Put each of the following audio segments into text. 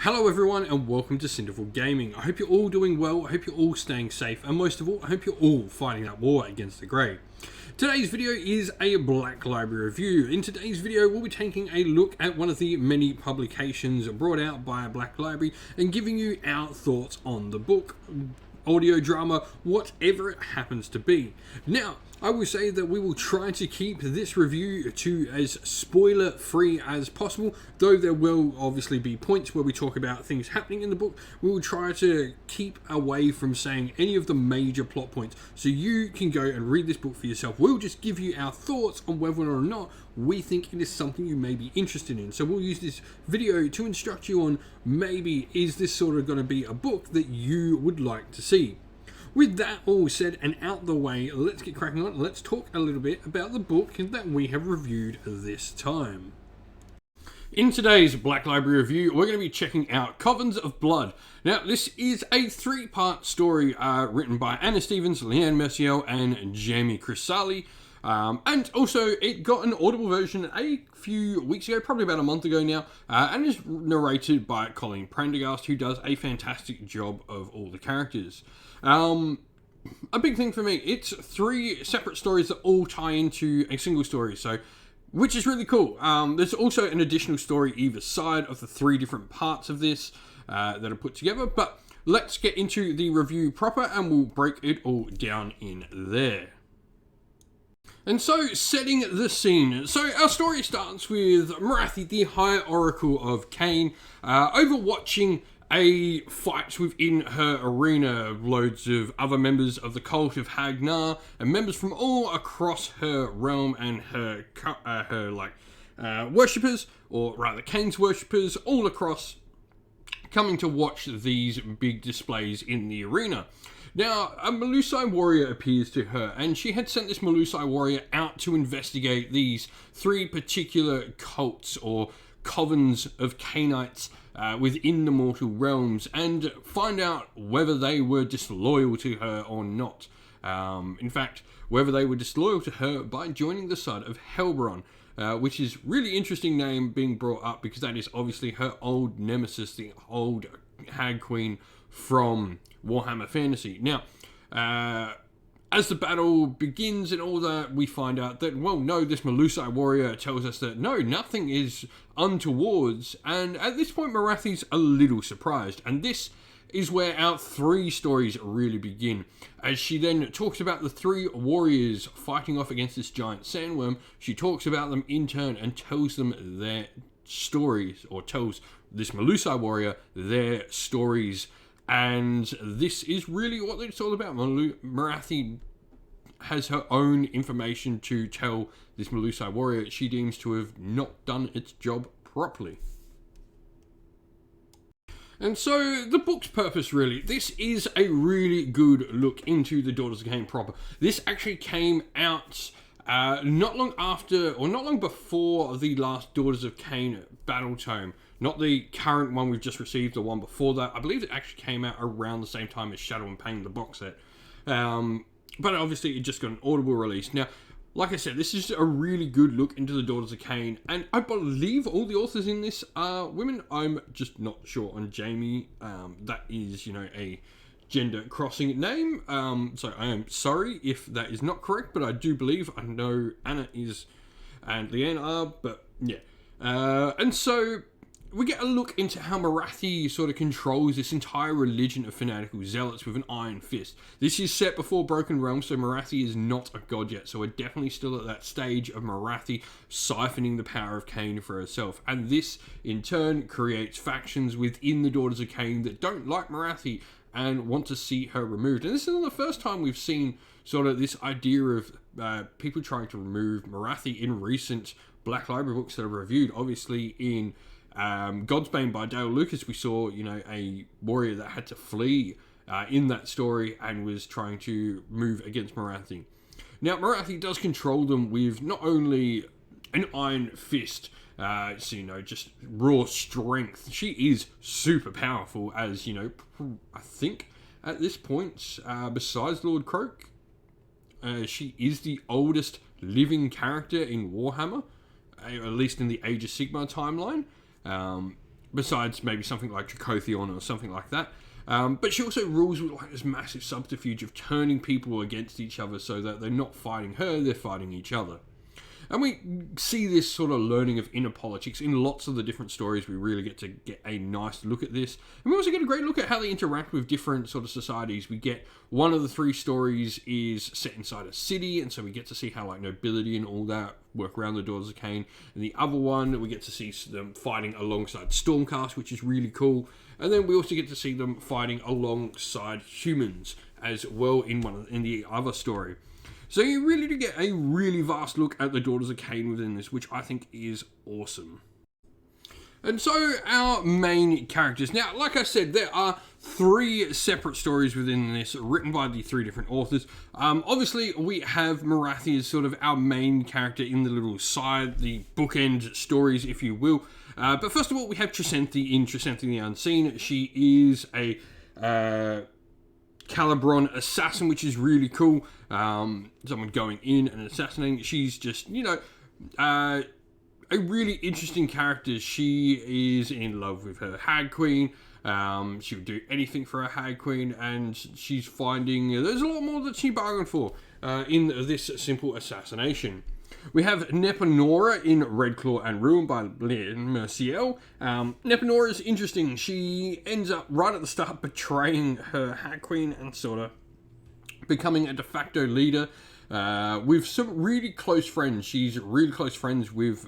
Hello everyone and welcome to Cinderful Gaming. I hope you're all doing well, I hope you're all staying safe, and most of all, I hope you're all fighting that war against the grey. Today's video is a Black Library review. In today's video, we'll be taking a look at one of the many publications brought out by a Black Library and giving you our thoughts on the book, audio drama, whatever it happens to be. Now, I will say that we will try to keep this review to as spoiler free as possible, though there will obviously be points where we talk about things happening in the book. We will try to keep away from saying any of the major plot points, so you can go and read this book for yourself. We'll just give you our thoughts on whether or not we think it is something you may be interested in. So we'll use this video to instruct you on maybe is this sort of going to be a book that you would like to see. With that all said and out the way, let's get cracking on. Let's talk a little bit about the book that we have reviewed this time. In today's Black Library review, we're going to be checking out Covens of Blood. Now, this is a three-part story written by Anna Stevens, Liane Merciel, and Jamie Crisalli. And also, it got an audible version a few weeks ago, probably about a month ago now, and is narrated by Colleen Prendergast, who does a fantastic job of all the characters. A big thing for me, it's three separate stories that all tie into a single story, so which is really cool. There's also an additional story either side of the three different parts of this that are put together, but let's get into the review proper and we'll break it all down in there. And so, setting the scene. So, our story starts with Morathi, the High Oracle of Cain, overwatching a fight within her arena. Loads of other members of the cult of Hagnar and members from all across her realm and her worshippers, or rather Cain's worshippers, all across, coming to watch these big displays in the arena. Now, a Melusai warrior appears to her, and she had sent this Melusai warrior out to investigate these three particular cults, or covens of Cainites, within the mortal realms, and find out whether they were disloyal to her or not. In fact, whether they were disloyal to her by joining the side of Helbron, which is really interesting name being brought up because that is obviously her old nemesis, the old Hag Queen from Warhammer Fantasy. Now, as the battle begins and all that, we find out that, well, no, this Melusai warrior tells us that, no, nothing is untowards, and at this point, Morathi's a little surprised, and this is where our three stories really begin. As she then talks about the three warriors fighting off against this giant sandworm, she talks about them in turn and tells them their stories, or tells this Melusai warrior their stories. And this is really what it's all about. Morathi has her own information to tell this Melusai warrior she deems to have not done its job properly. And so, the book's purpose really, this is a really good look into the Daughters of Cain proper. This actually came out not long before the last Daughters of Cain battle tome. Not the current one we've just received, the one before that. I believe it actually came out around the same time as Shadow and Pain, the box set. But obviously it just got an audible release. Now, like I said, this is a really good look into the Daughters of Cain, and I believe all the authors in this are women. I'm just not sure on Jamie. That is, a gender crossing name. So I am sorry if that is not correct, but I do believe, I know Anna is and Liane are, but yeah. And so we get a look into how Morathi sort of controls this entire religion of fanatical zealots with an iron fist. This is set before Broken Realms, so Morathi is not a god yet, so we're definitely still at that stage of Morathi siphoning the power of Cain for herself. And this, in turn, creates factions within the Daughters of Cain that don't like Morathi and want to see her removed. And this isn't the first time we've seen sort of this idea of people trying to remove Morathi in recent Black Library books that are reviewed. Obviously, in Godsbane by Dale Lucas, we saw, a warrior that had to flee in that story and was trying to move against Morathi. Now, Morathi does control them with not only an iron fist, just raw strength. She is super powerful, as, I think at this point, besides Lord Croak, she is the oldest living character in Warhammer, at least in the Age of Sigmar timeline. besides maybe something like Dracothon or something like that. But she also rules with like this massive subterfuge of turning people against each other so that they're not fighting her, they're fighting each other. And we see this sort of learning of inner politics in lots of the different stories. We really get to get a nice look at this. And we also get a great look at how they interact with different sort of societies. We get one of the 3 stories is set inside a city, and so we get to see how like nobility and all that work around the Daughters of Cain. And the other one, we get to see them fighting alongside Stormcast, which is really cool. And then we also get to see them fighting alongside humans as well in the other story. So you really do get a really vast look at the Daughters of Cain within this, which I think is awesome. And so our main characters. Now, like I said, there are 3 separate stories within this, written by the 3 different authors. Obviously, we have Morathi as sort of our main character in the little side, the bookend stories, if you will. But first of all, we have Trisenthe in Trisenthe the Unseen. She is a Calibron assassin, which is really cool. Someone going in and assassinating. She's just, a really interesting character. She is in love with her Hag Queen. She would do anything for her Hag Queen, and she's finding there's a lot more that she bargained for in this simple assassination. We have Nepanora in Redclaw and Ruin by Liane Merciel. Nepanora is interesting. She ends up right at the start betraying her Hag Queen and sort of becoming a de facto leader with some really close friends. She's really close friends with,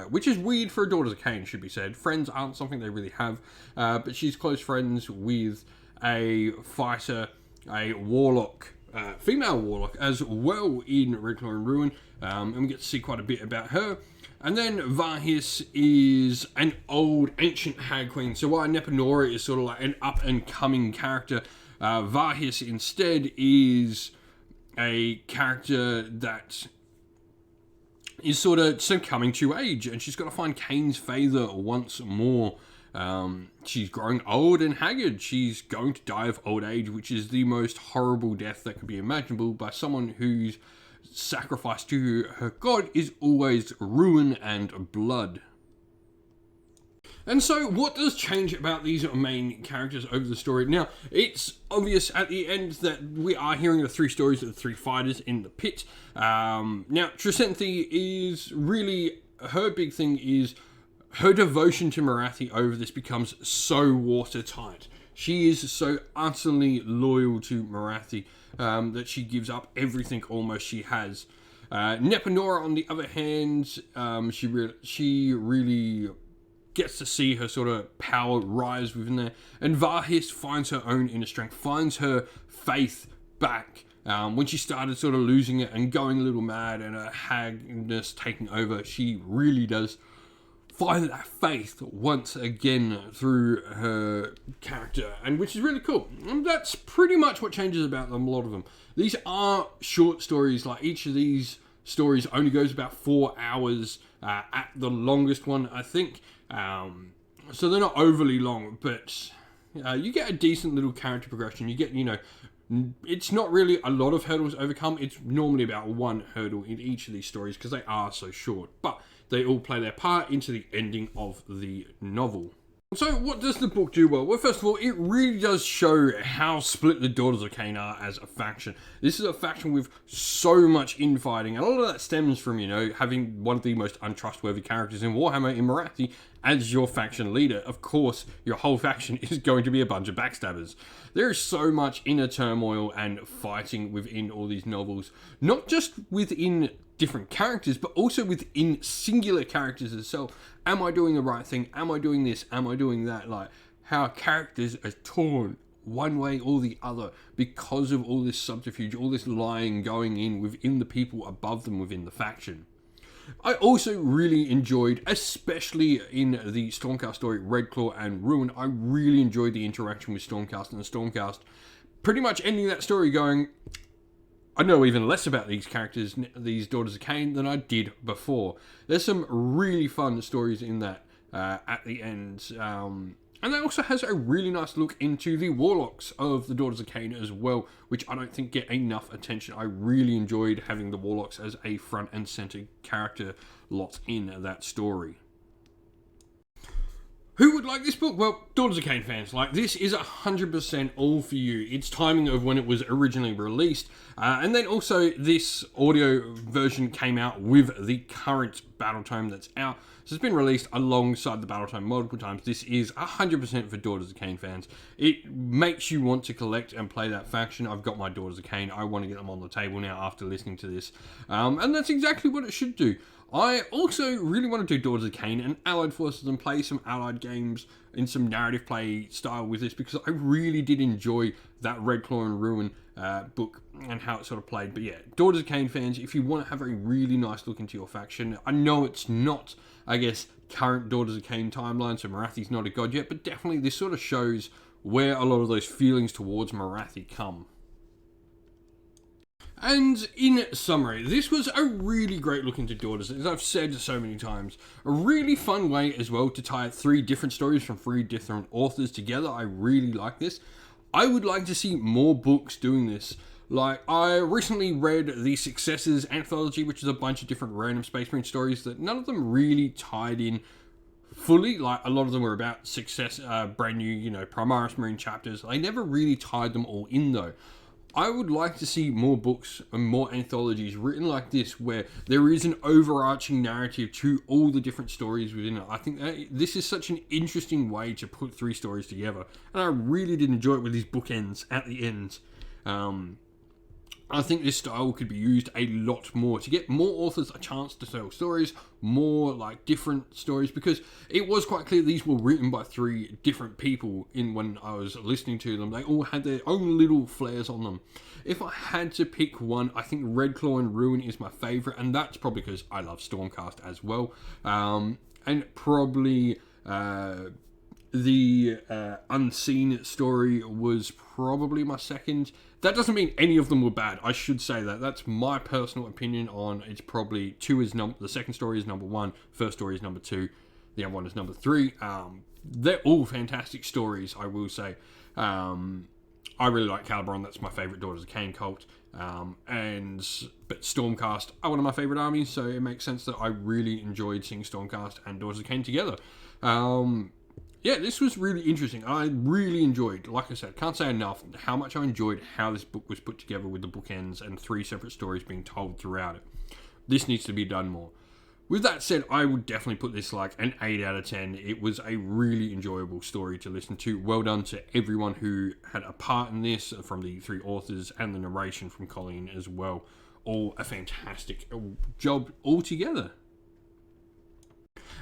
which is weird for a Daughters of Cain, should be said. Friends aren't something they really have, but she's close friends with a fighter, a warlock, female warlock as well in Redclaw and Ruin, and we get to see quite a bit about her. And then Varhis is an old ancient Hag Queen, so while Nepanora is sort of like an up and coming character, Varhis instead is a character that is sort of coming to age, and she's got to find Cain's favour once more. She's growing old and haggard. She's going to die of old age, which is the most horrible death that could be imaginable by someone whose sacrifice to her god is always ruin and blood. And so, what does change about these main characters over the story? Now, it's obvious at the end that we are hearing the 3 stories of the 3 fighters in the pit. Now, Trisenthe is really, her big thing is her devotion to Morathi over this becomes so watertight. She is so utterly loyal to Morathi that she gives up everything almost she has. Nepanora, on the other hand, she really gets to see her sort of power rise within there. And Varhis finds her own inner strength, finds her faith back. When she started sort of losing it and going a little mad and her hagness taking over, she really does find that faith once again through her character, and which is really cool. And that's pretty much what changes about them, a lot of them. These are short stories, like each of these stories only goes about 4 hours at the longest one, I think. So they're not overly long, but you get a decent little character progression. You get, it's not really a lot of hurdles overcome. It's normally about 1 hurdle in each of these stories because they are so short, but they all play their part into the ending of the novel. So what does the book do well? Well, first of all, it really does show how split the Daughters of Cain are as a faction. This is a faction with so much infighting, and a lot of that stems from, having one of the most untrustworthy characters in Warhammer in Morathi as your faction leader. Of course, your whole faction is going to be a bunch of backstabbers. There is so much inner turmoil and fighting within all these novels, not just within different characters, but also within singular characters itself. Am I doing the right thing? Am I doing this? Am I doing that? Like, how characters are torn one way or the other because of all this subterfuge, all this lying going in within the people above them within the faction. I also really enjoyed, especially in the Stormcast story, Redclaw and Ruin, I really enjoyed the interaction with Stormcast and the Stormcast pretty much ending that story going, I know even less about these characters, these Daughters of Cain, than I did before. There's some really fun stories in that at the end. And that also has a really nice look into the Warlocks of the Daughters of Cain as well, which I don't think get enough attention. I really enjoyed having the Warlocks as a front and center character lot in that story. Who would like this book? Well, Daughters of Cain fans, like, this is 100% all for you. It's timing of when it was originally released, and then also this audio version came out with the current battle tome that's out. So it's been released alongside the battle tome multiple times. This is 100% for Daughters of Cain fans. It makes you want to collect and play that faction. I've got my Daughters of Cain. I want to get them on the table now after listening to this, and that's exactly what it should do. I also really want to do Daughters of Cain and Allied Forces and play some Allied games in some narrative play style with this, because I really did enjoy that Red Claw and Ruin book and how it sort of played. But yeah, Daughters of Cain fans, if you want to have a really nice look into your faction, I know it's not, I guess, current Daughters of Cain timeline, so Morathi's not a god yet, but definitely this sort of shows where a lot of those feelings towards Morathi come. And in summary, this was a really great look into Daughters, as I've said so many times. A really fun way as well to tie 3 different stories from 3 different authors together. I really like this. I would like to see more books doing this. Like, I recently read the Successors anthology, which is a bunch of different random Space Marine stories that none of them really tied in fully. Like, a lot of them were about success, brand new, Primaris Marine chapters. I never really tied them all in though. I would like to see more books and more anthologies written like this, where there is an overarching narrative to all the different stories within it. I think that this is such an interesting way to put 3 stories together, and I really did enjoy it with these bookends at the end. I think this style could be used a lot more to get more authors a chance to tell stories, more like different stories, because it was quite clear these were written by 3 different people when I was listening to them. They all had their own little flares on them. If I had to pick one, I think Red Claw and Ruin is my favourite, and that's probably because I love Stormcast as well. And probably the Unseen story was probably my second. That doesn't mean any of them were bad. I should say that. That's my personal opinion on it's probably 2 is the second story is number 1, first story is number 2, the other one is number 3. They're all fantastic stories, I will say. I really like Calibron. That's my favourite Daughters of Cain cult. But Stormcast are one of my favourite armies, so it makes sense that I really enjoyed seeing Stormcast and Daughters of Cain together. Yeah, this was really interesting. I really enjoyed, like I said, can't say enough how much I enjoyed how this book was put together with the bookends and 3 separate stories being told throughout it. This needs to be done more. With that said, I would definitely put this like an 8 out of 10. It was a really enjoyable story to listen to. Well done to everyone who had a part in this, from the 3 authors and the narration from Colleen as well. All a fantastic job altogether.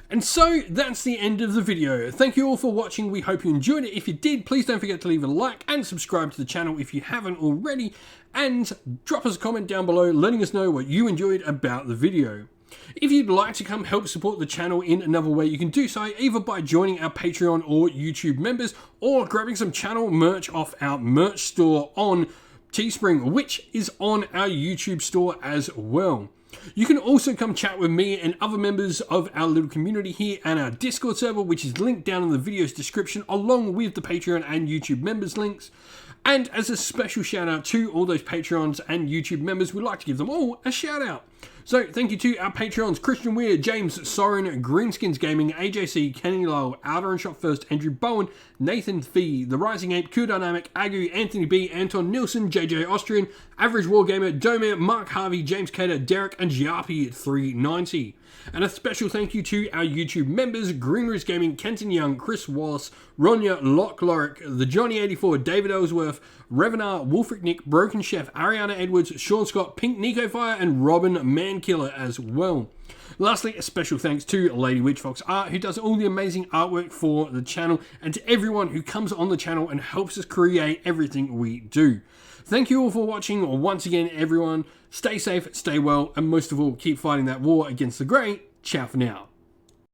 And so that's the end of the video. Thank you all for watching. We hope you enjoyed it. If you did, please don't forget to leave a like and subscribe to the channel if you haven't already, and drop us a comment down below letting us know what you enjoyed about the video. If you'd like to come help support the channel in another way, you can do so either by joining our Patreon or YouTube members, or grabbing some channel merch off our merch store on Teespring, which is on our YouTube store as well. You can also come chat with me and other members of our little community here and our Discord server, which is linked down in the video's description, along with the Patreon and YouTube members links. And as a special shout out to all those Patreons and YouTube members, we'd like to give them all a shout out. So thank you to our Patreons: Christian Weir, James Soren, Greenskins Gaming, AJC, Kenny Lowell, Outer and Shot First, Andrew Bowen, Nathan Fee, The Rising Ape, Q Dynamic, Agu, Anthony B, Anton Nilsson, JJ Austrian, Average Wargamer, Domir, Mark Harvey, James Cater, Derek, and Giapi 390. And a special thank you to our YouTube members: Greenroots Gaming, Kenton Young, Chris Wallace, Ronya, Locke Lorick, The Johnny84, David Ellsworth, Revenar, Wolfric Nick, Broken Chef, Ariana Edwards, Sean Scott, Pink Nico Fire, and Robin Mankiller as well. Lastly, a special thanks to Lady Witchfox Art, who does all the amazing artwork for the channel, and to everyone who comes on the channel and helps us create everything we do. Thank you all for watching once again, everyone. Stay safe, stay well, and most of all, keep fighting that war against the Grey. Ciao for now.